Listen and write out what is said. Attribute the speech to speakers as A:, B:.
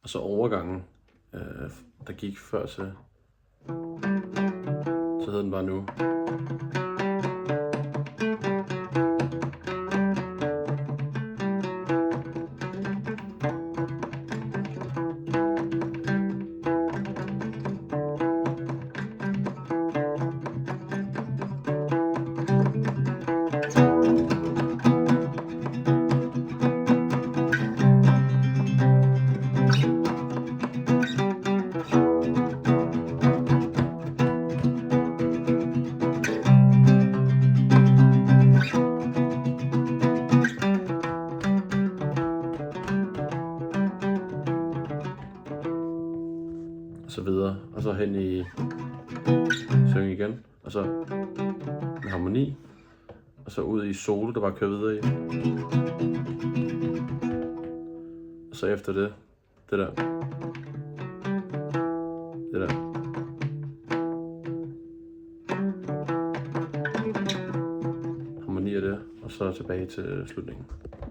A: Og så overgangen, der gik før til, så hedder den bare nu. Og så videre, og så hen i synge igen, og så med harmoni, og så ud i solo, der bare kører videre i. Og så efter det der. Harmoni af det, og så tilbage til slutningen.